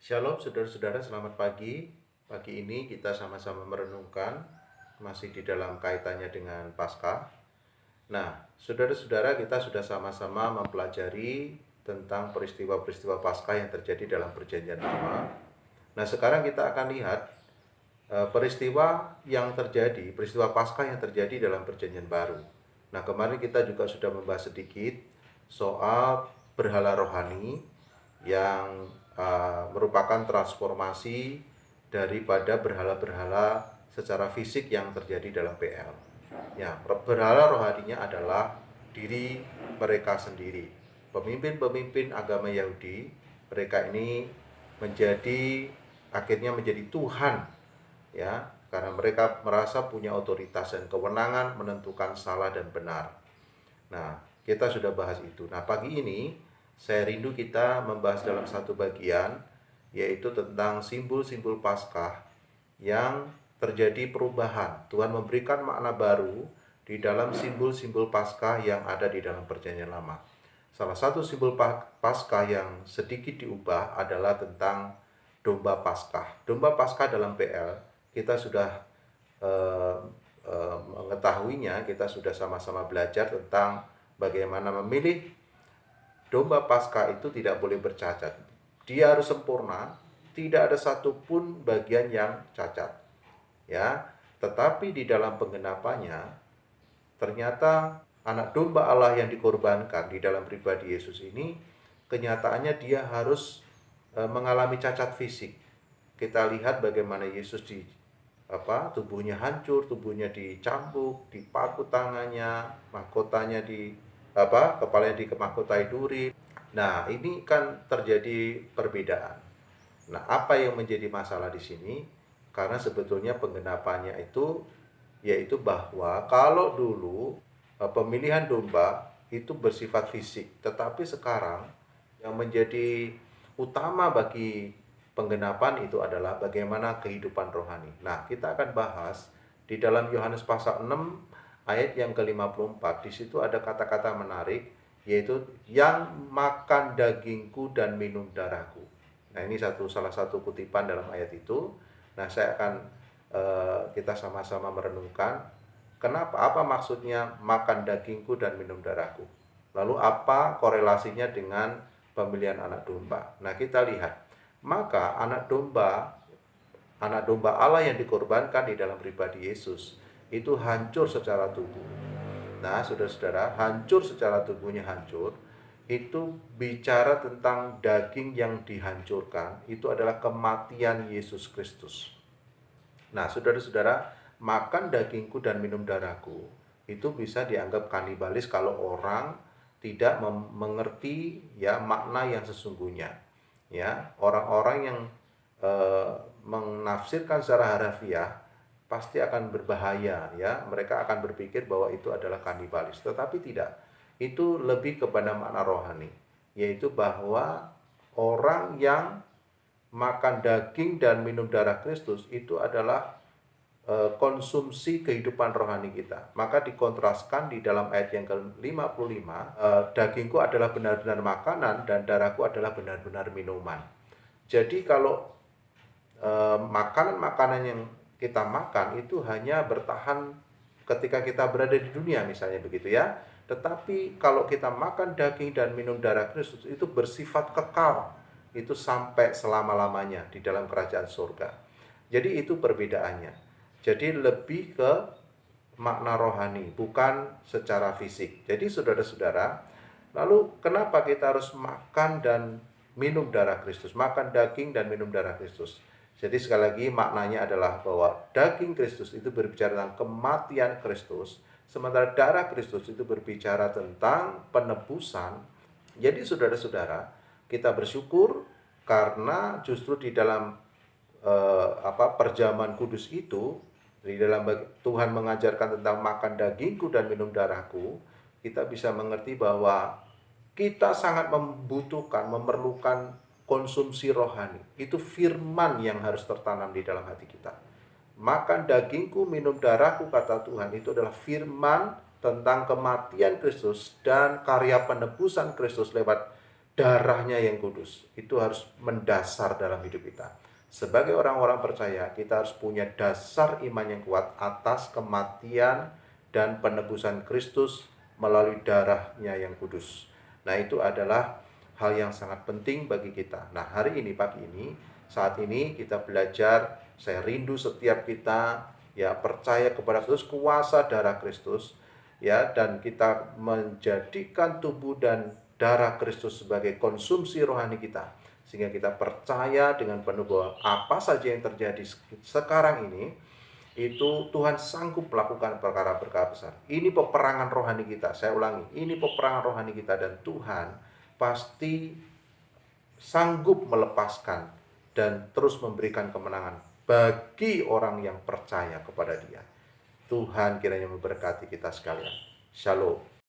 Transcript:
Shalom saudara-saudara, selamat pagi. Pagi ini kita sama-sama merenungkan masih di dalam kaitannya dengan Paskah. Nah, saudara-saudara, kita sudah sama-sama mempelajari tentang peristiwa-peristiwa Paskah yang terjadi dalam Perjanjian Lama. Nah, sekarang kita akan lihat peristiwa yang terjadi, peristiwa Paskah yang terjadi dalam Perjanjian Baru. Nah, kemarin kita juga sudah membahas sedikit soal berhala rohani yang merupakan transformasi daripada berhala-berhala secara fisik yang terjadi dalam PL. Ya, berhala rohaninya adalah diri mereka sendiri. Pemimpin-pemimpin agama Yahudi, mereka ini akhirnya menjadi Tuhan, ya, karena mereka merasa punya otoritas dan kewenangan menentukan salah dan benar. Nah, kita sudah bahas itu. Nah, pagi ini saya rindu kita membahas dalam satu bagian, yaitu tentang simbol-simbol Paskah yang terjadi perubahan. Tuhan memberikan makna baru di dalam simbol-simbol Paskah yang ada di dalam Perjanjian Lama. Salah satu simbol Paskah yang sedikit diubah adalah tentang domba Paskah. Domba Paskah dalam PL kita sudah mengetahuinya, kita sudah sama-sama belajar tentang bagaimana memilih domba Paskah itu tidak boleh bercacat. Dia harus sempurna, tidak ada satupun bagian yang cacat. Ya, tetapi di dalam penggenapannya ternyata anak domba Allah yang dikorbankan di dalam pribadi Yesus ini, kenyataannya dia harus mengalami cacat fisik. Kita lihat bagaimana Yesus tubuhnya hancur, tubuhnya dicambuk, dipaku tangannya, mahkotanya kepalanya dimahkotai duri. Nah, ini kan terjadi perbedaan. Nah, apa yang menjadi masalah di sini? Karena sebetulnya penggenapannya itu yaitu bahwa kalau dulu pemilihan domba itu bersifat fisik, tetapi sekarang yang menjadi utama bagi penggenapan itu adalah bagaimana kehidupan rohani. Nah, kita akan bahas di dalam Yohanes pasal 6 ayat yang ke-54. Di situ ada kata-kata menarik, yaitu yang makan dagingku dan minum darahku. Nah, ini salah satu kutipan dalam ayat itu. Nah, saya akan kita sama-sama merenungkan kenapa, apa maksudnya makan dagingku dan minum darahku. Lalu apa korelasinya dengan pemilihan anak domba. Nah, kita lihat. Maka anak domba Allah yang dikorbankan di dalam pribadi Yesus itu hancur secara tubuh. Nah, saudara-saudara, hancur secara tubuhnya hancur, itu bicara tentang daging yang dihancurkan, itu adalah kematian Yesus Kristus. Nah, saudara-saudara, makan dagingku dan minum darahku, itu bisa dianggap kanibalis kalau orang tidak mengerti ya makna yang sesungguhnya. Ya, orang-orang yang menafsirkan secara harafiah pasti akan berbahaya, ya. Mereka akan berpikir bahwa itu adalah kanibalis, tetapi tidak. Itu lebih kepada makna rohani, yaitu bahwa orang yang makan daging dan minum darah Kristus itu adalah konsumsi kehidupan rohani kita. Maka dikontraskan di dalam ayat yang ke-55, dagingku adalah benar-benar makanan dan darahku adalah benar-benar minuman. Jadi kalau makanan-makanan yang kita makan itu hanya bertahan ketika kita berada di dunia, misalnya begitu ya. Tetapi kalau kita makan daging dan minum darah Kristus itu bersifat kekal, itu sampai selama-lamanya di dalam kerajaan surga. Jadi itu perbedaannya. Jadi lebih ke makna rohani, bukan secara fisik. Jadi saudara-saudara, lalu kenapa kita harus makan dan minum darah Kristus, makan daging dan minum darah Kristus? Jadi sekali lagi maknanya adalah bahwa daging Kristus itu berbicara tentang kematian Kristus, sementara darah Kristus itu berbicara tentang penebusan. Jadi saudara-saudara, kita bersyukur karena justru di dalam perjamuan kudus itu, di dalam Tuhan mengajarkan tentang makan dagingku dan minum darahku, kita bisa mengerti bahwa kita sangat membutuhkan, memerlukan konsumsi rohani. Itu firman yang harus tertanam di dalam hati kita. Makan dagingku, minum darahku, kata Tuhan, itu adalah firman tentang kematian Kristus dan karya penebusan Kristus lewat darahnya yang kudus. Itu harus mendasar dalam hidup kita. Sebagai orang-orang percaya, kita harus punya dasar iman yang kuat atas kematian dan penebusan Kristus melalui darahnya yang kudus. Nah, itu adalah hal yang sangat penting bagi kita. Nah, hari ini, pagi ini, saat ini kita belajar, saya rindu setiap kita ya percaya kepada Kristus, kuasa darah Kristus, ya, dan kita menjadikan tubuh dan darah Kristus sebagai konsumsi rohani kita, sehingga kita percaya dengan penuh bahwa apa saja yang terjadi sekarang ini itu Tuhan sanggup melakukan perkara-perkara besar. Ini peperangan rohani kita. Saya ulangi, ini peperangan rohani kita, dan Tuhan pasti sanggup melepaskan dan terus memberikan kemenangan bagi orang yang percaya kepada Dia. Tuhan kiranya memberkati kita sekalian. Shalom.